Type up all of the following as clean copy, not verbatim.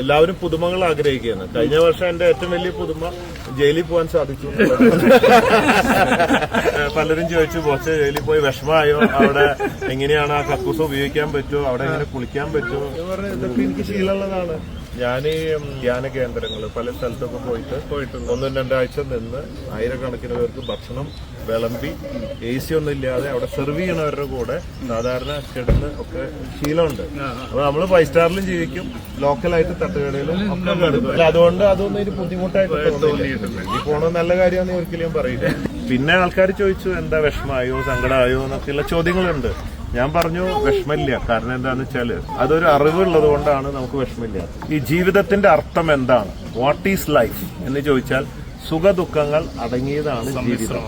എല്ലാവരും പുതുമകൾ ആഗ്രഹിക്കുകയാണ്. കഴിഞ്ഞ വർഷം എന്റെ ഏറ്റവും വലിയ പുതുമ ജയിലിൽ പോകാൻ സാധിച്ചു. പലരും ചോദിച്ചു, ബോസ് ജയിലിൽ പോയി വിഷമമായോ, അവിടെ എങ്ങനെയാണ് ആ കക്കൂസ് ഉപയോഗിക്കാൻ പറ്റുമോ, അവിടെ എങ്ങനെ കുളിക്കാൻ പറ്റുമോ? ഇതൊക്കെ എനിക്ക് ശീലമുള്ളതാണ്. ഞാൻ ധ്യാന കേന്ദ്രങ്ങൾ പല സ്ഥലത്തൊക്കെ പോയിട്ട് 1-2 ആഴ്ച നിന്ന് ആയിരക്കണക്കിന് പേർക്ക് ഭക്ഷണം വിളമ്പി AC ഒന്നും ഇല്ലാതെ അവിടെ സെർവ് ചെയ്യണവരുടെ കൂടെ സാധാരണ കിടന്ന് ഒക്കെ ശീലമുണ്ട്. അപ്പൊ നമ്മള് 5 സ്റ്റാറിലും ജീവിക്കും, ലോക്കലായിട്ട് തട്ടുകടയിലും ഒക്കെ കിടക്കും. അതുകൊണ്ട് അതൊന്നും ഒരു ബുദ്ധിമുട്ടായിട്ട് തോന്നിയിട്ടുണ്ട്. ഈ പോണത് നല്ല കാര്യമാണെന്ന് ഒരിക്കലും ഞാൻ പറയില്ല. പിന്നെ ആൾക്കാർ ചോദിച്ചു എന്താ വിഷമമായോ സങ്കടമായോ എന്നൊക്കെയുള്ള ചോദ്യങ്ങളുണ്ട്. ഞാൻ പറഞ്ഞു വിഷമില്ല. കാരണം എന്താന്ന് വെച്ചാല് അതൊരു അറിവുള്ളത് കൊണ്ടാണ് നമുക്ക് വിഷമില്ല. ഈ ജീവിതത്തിന്റെ അർത്ഥം എന്താണ്, വാട്ട് ഈസ് ലൈഫ് എന്ന് ചോദിച്ചാൽ സുഖ ദുഃഖങ്ങൾ അടങ്ങിയതാണ് ജീവിതം.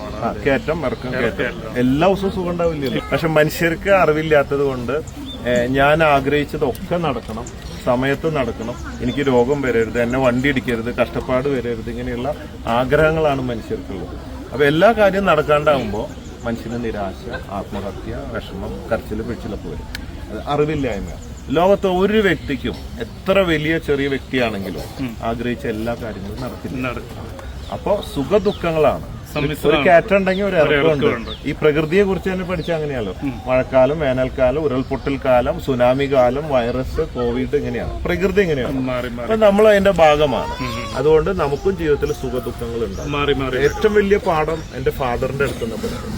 കയറ്റം ഇറക്കം കയറ്റം, എല്ലാ ദിവസവും സുഖം ഉണ്ടാവില്ലല്ലോ. പക്ഷെ മനുഷ്യർക്ക് അറിവില്ലാത്തത് കൊണ്ട് ഞാൻ ആഗ്രഹിച്ചതൊക്കെ നടക്കണം, സമയത്ത് നടക്കണം, എനിക്ക് രോഗം വരരുത്, എന്നെ വണ്ടി ഇടിക്കരുത്, കഷ്ടപ്പാട് വരരുത്, ഇങ്ങനെയുള്ള ആഗ്രഹങ്ങളാണ് മനുഷ്യർക്കുള്ളത്. അപ്പൊ എല്ലാ കാര്യവും നടക്കാണ്ടാകുമ്പോൾ മനുഷ്യന് നിരാശ, ആത്മഹത്യ, വിഷമം, കരച്ചില് പിടിച്ചിലൊക്കെ വരും. അത് അറിവില്ലായ്മ. ലോകത്ത് ഒരു വ്യക്തിക്കും എത്ര വലിയ ചെറിയ വ്യക്തിയാണെങ്കിലും ആഗ്രഹിച്ച എല്ലാ കാര്യങ്ങളും നടക്കില്ല. അപ്പോ സുഖ ദുഃഖങ്ങളാണ്. ഒരു കയറ്റുണ്ടെങ്കിൽ ഒരു ഇറക്കമുണ്ട്. ഈ പ്രകൃതിയെ കുറിച്ച് തന്നെ പഠിച്ചാൽ അങ്ങനെയാണല്ലോ. മഴക്കാലം, വേനൽക്കാലം, ഉരുൾപൊട്ടൽ കാലം, സുനാമി കാലം, വൈറസ്, കോവിഡ്, ഇങ്ങനെയാണ് പ്രകൃതി. ഇങ്ങനെയാണ്. അപ്പൊ നമ്മൾ അതിന്റെ ഭാഗമാണ്. അതുകൊണ്ട് നമുക്കും ജീവിതത്തിൽ സുഖ ദുഃഖങ്ങൾ ഉണ്ടാവും. ഏറ്റവും വലിയ പാഠം എന്റെ ഫാദറിന്റെ അടുത്തുനിന്ന് പഠിച്ചു.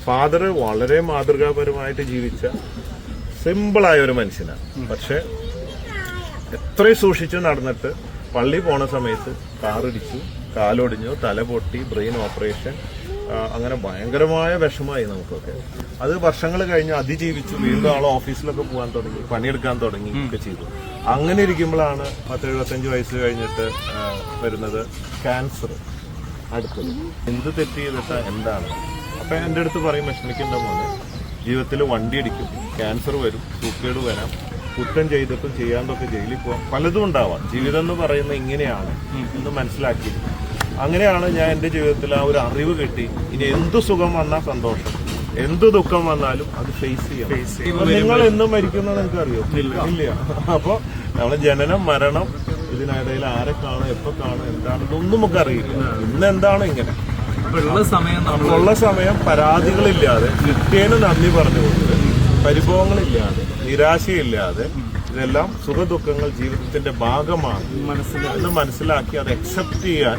ഫാദർ വളരെ മാതൃകാപരമായിട്ട് ജീവിച്ച സിമ്പിളായ ഒരു മനുഷ്യനാണ്. പക്ഷെ എത്രയും സൂക്ഷിച്ചു നടന്നിട്ട് പള്ളി പോണ സമയത്ത് കാറിടിച്ചു, കാലൊടിഞ്ഞു, തല പൊട്ടി, ബ്രെയിൻ ഓപ്പറേഷൻ, അങ്ങനെ ഭയങ്കരമായ വിഷമമായി നമുക്കൊക്കെ. അത് വർഷങ്ങൾ കഴിഞ്ഞ് അതിജീവിച്ചു. വീണ്ടും ആൾ ഓഫീസിലൊക്കെ പോകാൻ തുടങ്ങി, പണിയെടുക്കാൻ തുടങ്ങി ഒക്കെ ചെയ്തു. അങ്ങനെ ഇരിക്കുമ്പോഴാണ് 10-75 വയസ്സ് കഴിഞ്ഞിട്ട് വരുന്നത് ക്യാൻസർ അടുത്തത്. എന്ത് തെറ്റ് ചെയ്തിട്ട് എന്താണ്? അപ്പൊ എന്റെ അടുത്ത് പറയും, വിഷമിക്കേണ്ട മോനെ, ജീവിതത്തിൽ വണ്ടി അടിക്കും, ക്യാൻസർ വരും, സൂക്കേട് വരാം, കുറ്റം ചെയ്തിട്ടും ചെയ്യാണ്ടൊക്കെ ജയിലിൽ പോകാം, പലതും ഉണ്ടാവാം. ജീവിതം എന്ന് പറയുന്നത് ഇങ്ങനെയാണ് എന്ന് മനസ്സിലാക്കി. അങ്ങനെയാണ് ഞാൻ എന്റെ ജീവിതത്തിൽ ആ ഒരു അറിവ് കിട്ടി. ഇനി എന്തു സുഖം വന്നാൽ സന്തോഷം, എന്ത് ദുഃഖം വന്നാലും അത് ഫേസ് ചെയ്യാം. നിങ്ങൾ എന്നും മരിക്കുന്നത് നിങ്ങൾക്ക് അറിയോ? ഇല്ല. അപ്പൊ നമ്മളെ ജനനം, മരണം, ഇതിനിടയിൽ ആരെ കാണും, എപ്പോ കാണും, എന്താണ്, ഇതൊന്നും നമുക്ക് അറിയില്ല. ഇന്ന് എന്താണ് ഇങ്ങനെ ഉള്ള സമയം പരാതികളില്ലാതെ, കിട്ടിയതിന് നന്ദി പറഞ്ഞുകൊണ്ട്, പരിഭവങ്ങളില്ലാതെ, നിരാശയില്ലാതെ, ഇതെല്ലാം സുഖദുഃഖങ്ങൾ ജീവിതത്തിന്റെ ഭാഗമാണ് എന്ന് മനസ്സിലാക്കി അത് അക്സെപ്റ്റ് ചെയ്യാൻ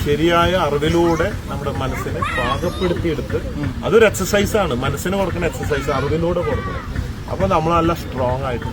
ശരിയായ അറിവിലൂടെ നമ്മുടെ മനസ്സിനെ പാകപ്പെടുത്തിയെടുത്ത്, അതൊരു എക്സസൈസാണ്. മനസ്സിന് കൊടുക്കുന്ന എക്സസൈസ് അറിവിലൂടെ കൊടുക്കണം. അപ്പൊ നമ്മൾ നല്ല സ്ട്രോങ് ആയിട്ട്